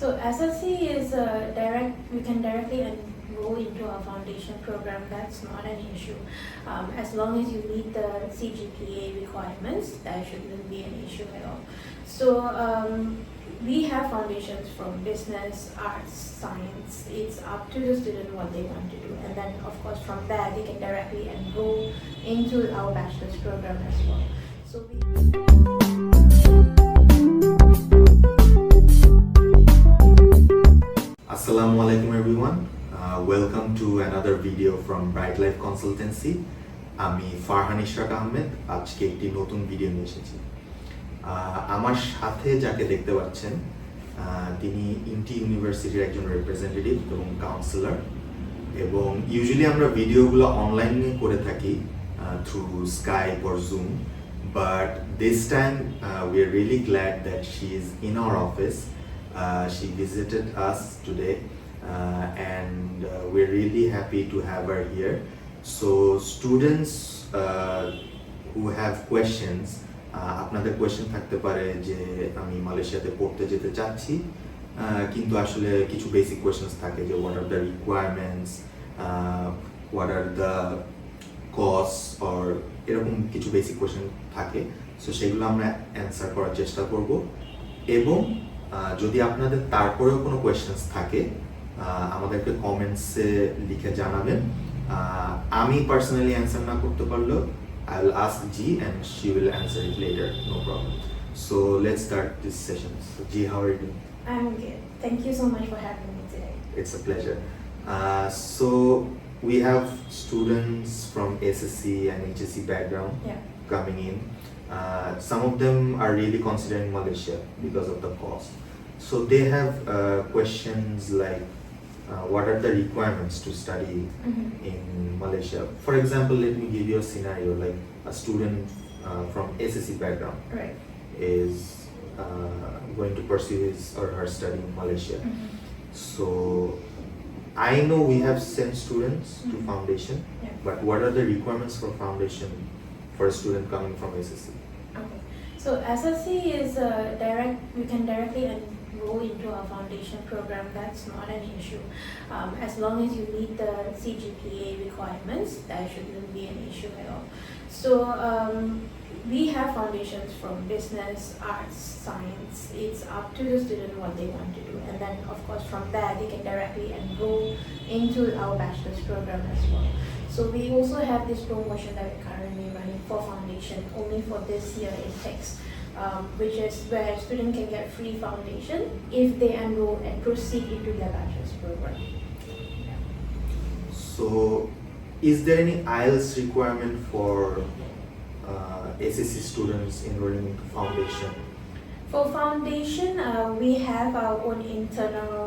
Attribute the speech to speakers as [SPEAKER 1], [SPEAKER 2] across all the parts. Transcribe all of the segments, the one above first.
[SPEAKER 1] So SSC is we can directly enroll into our foundation program. That's not an issue. As long as you meet the CGPA requirements, that shouldn't be an issue at all. So we have foundations from business, arts, science. It's up to the student what they want to do. And then of course from there they can directly enroll into our bachelor's program as well. So
[SPEAKER 2] Assalamu alaikum everyone. Welcome to another video from Bright Life Consultancy. আমি ফারহান ইশরাক আহমেদ আজকে একটি নতুন video নিয়ে এসেছি। আমার সাথে যাকে দেখতে পাচ্ছেন তিনি ইন্টি ইউনিভার্সিটির একজন রিপ্রেজেন্টেটিভ এবং কাউন্সিলর, এবং ইউজুয়ালি আমরা ভিডিওগুলো অনলাইনে করে থাকি through Skype or zoom, but this time we are really glad that she is in our office. She visited us today and we're really happy to have her here. So students who have questions, আপনাদের question থাকতে পারে যে আমি মালয়েশিয়াতে পড়তে যেতে চাচ্ছি, কিন্তু আসলে কিছু বেসিক কোয়েশ্চেন্স থাকে যে what are the requirements, what are the cost, or এরকম কিছু বেসিক কোয়েশ্চেন থাকে। সো সেগুলো আমরা অ্যান্সার করার চেষ্টা করব, এবং যদি আপনাদের তারপরেও কোনো কোয়েশ্চেন্স থাকে আমাদেরকে কমেন্টসে লিখে জানাবেন। আমি পার্সোনালি অ্যান্সার না করতে পারলেও I will ask G and she will answer it later, no problem. So let's start this session. So G, how are you doing?
[SPEAKER 1] I'm good. Thank you so much for having me today.
[SPEAKER 2] It's a pleasure. So we have students from SSC and HSC background coming in. Some of them are really considering Malaysia because of the cost. So they have questions like what are the requirements to study in Malaysia. For example, let me give you a scenario, like a student from SSC background is going to pursue his or her study in Malaysia. So I know we have sent students to foundation, but what are the requirements for foundation for a student coming from SSC?
[SPEAKER 1] Okay, so SSC is we can directly enroll into our foundation program. That's not an issue. As long as you meet the CGPA requirements, that shouldn't be an issue at all. So we have foundations from business, arts, science. It's up to the student what they want to do. And then of course from there they can directly enroll into our bachelor's program as well. So we also have this promotion that we're currently running for foundation only for this year intakes, which is where a student can get free foundation if they enroll and proceed into their bachelor's program.
[SPEAKER 2] So is there any IELTS requirement for SSC students enrolling into foundation?
[SPEAKER 1] For foundation, we have our own internal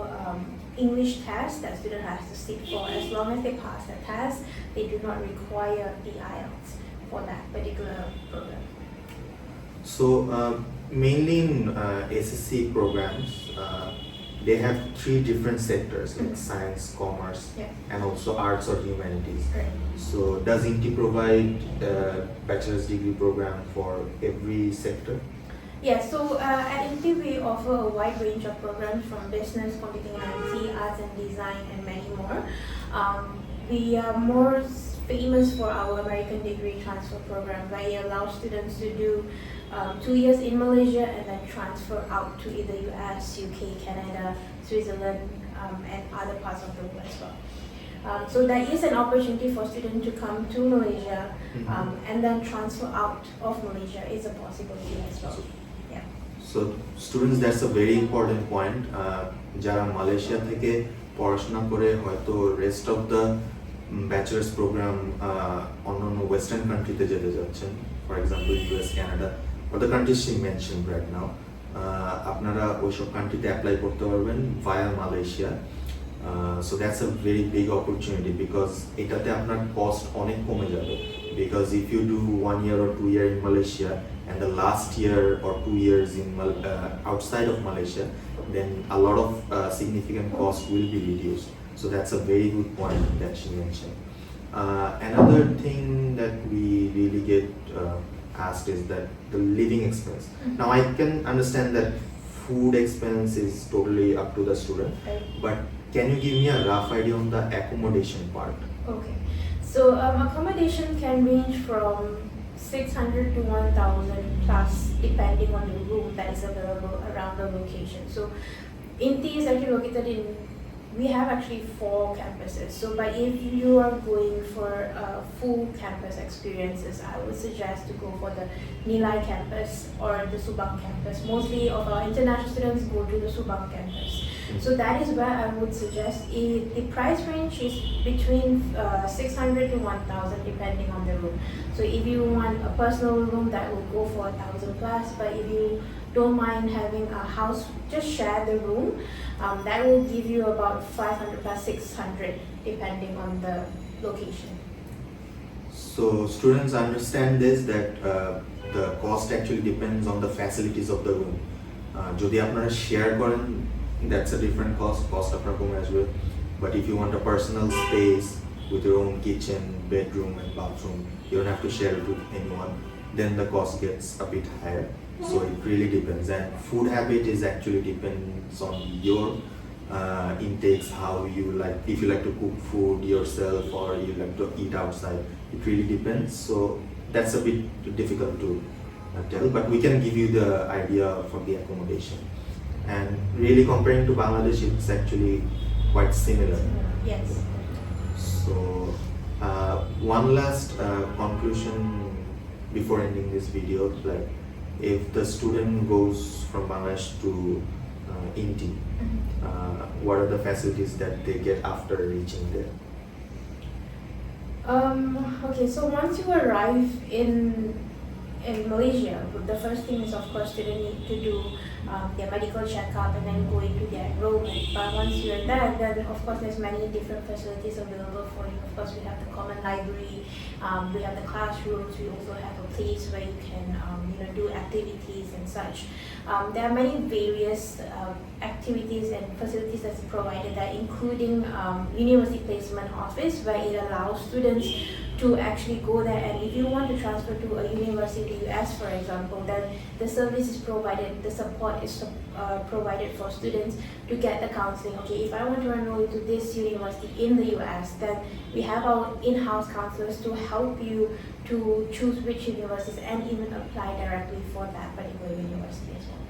[SPEAKER 1] English test that student has to sit for. As long as they pass the test, they do not require the IELTS for that particular program.
[SPEAKER 2] So mainly in SSC programs, they have three different sectors like science, commerce, and also arts or humanities. So does INTI provide a bachelor's degree program for every sector?
[SPEAKER 1] Yes, so at INTI we offer a wide range of programs from business, computing and IT, arts and design, and many more. We are more famous for our American degree transfer program, where it allows students to do 2 years in Malaysia and then transfer out to either US, UK, Canada, Switzerland, and other parts of the world as well. So there is an opportunity for students to come to Malaysia and then transfer out of Malaysia is a possibility as well.
[SPEAKER 2] So students, that's a very important point. যারা Malaysia থেকে পড়াশোনা করে হয়তো rest of the bachelors programme অন্যান্য western কান্ট্রিতে যেতে যাচ্ছেন, for example US, Canada, or the countries she mentioned right now, আপনারা ওইসব কান্ট্রিতে অ্যাপ্লাই করতে পারবেন via Malaysia. So that's a very big opportunity because এটাতে আপনার কস্ট অনেক কমে যাবে, because if you do 1 year or 2 year in Malaysia and the last year or 2 years in outside of Malaysia, then a lot of significant cost will be reduced. So that's a very good point that she mentioned. Another thing that we really get asked is that the living expense. Now I can understand that food expense is totally up to the student.
[SPEAKER 1] Right.
[SPEAKER 2] But can you give me a rough idea on the accommodation part?
[SPEAKER 1] Okay, so accommodation can range from 600 to 1,000 plus depending on the room that is available around the location. So INTI is actually located in, we have actually 4 campuses. So but if you are going for full campus experiences, I would suggest to go for the Nilai campus or the Subang campus. Mostly of our international students go to the Subang campus. So that is where I would suggest the price range is between 600 to 1,000 depending on the room. So if you want a personal room, that will go for 1,000 plus. But if you don't mind having a house, just share the room, that will give you about 500 plus 600 depending on the location.
[SPEAKER 2] So students understand this, that the cost actually depends on the facilities of the room. যদি আপনারা share করেন, that's a different cost আপনার কমে আসবে. But if you want a personal space with your own kitchen, bedroom and bathroom, you don't have to share it with anyone, then the cost gets a bit higher. So it really depends, and food habit is actually depends on your intakes, how you like, if you like to cook food yourself or you like to eat outside, it really depends. So that's a bit difficult to tell, but we can give you the idea for the accommodation. And really comparing to Bangladesh, it's actually quite similar.
[SPEAKER 1] Yes.
[SPEAKER 2] So one last conclusion before ending this video, like if the student goes from Bangladesh to INTI, what are the facilities that they get after reaching there?
[SPEAKER 1] Okay, so once you arrive in Malaysia, the first thing is of course students need to do their medical checkup and then go into their enrollment. But once you're there, then of course there's many different facilities available for you. Of course we have the common library, we have the classrooms, we also have a place where you can do activities and such. There are many various activities and facilities that's provided there, including university placement office, where it allows students to actually go there, and if you want to transfer to a university in the US, for example, then the service is provided, the support is provided for students to get the counseling. Okay, if I want to enroll to this university in the US, then we have our in-house counselors to help you to choose which universities and even apply directly for that particular university as well.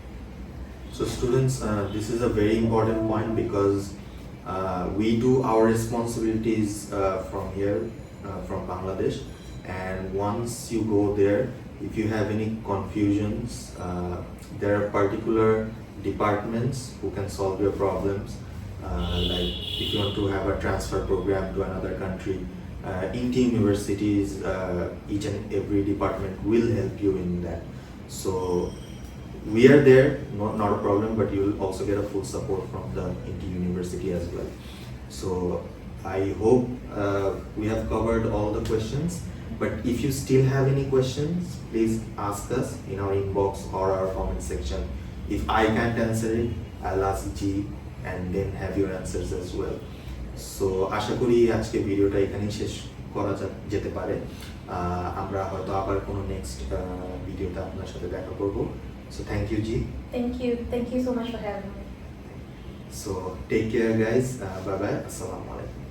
[SPEAKER 2] So students, this is a very important point, because we do our responsibilities from here, from Bangladesh, and once you go there, if you have any confusions, there are particular departments who can solve your problems. Like if you want to have a transfer program to another country, INTI universities, each and every department will help you in that. So we are there, not a problem, but you will also get a full support from the INTI university as well. So I hope we have covered all the questions, but if you still have any questions, please ask us in our inbox or our comment section. If I can't answer it, I'll ask G and then have your answers as well. So আশা করি আজকে ভিডিওটা এখানেই শেষ করা যেতে পারে। আমরা হয়তো আবার কোনো নেক্সট ভিডিওতে আপনার সাথে দেখা করব। So thank you G.
[SPEAKER 1] Thank you so much for having me.
[SPEAKER 2] So take care guys, bye bye, assalamu alaikum.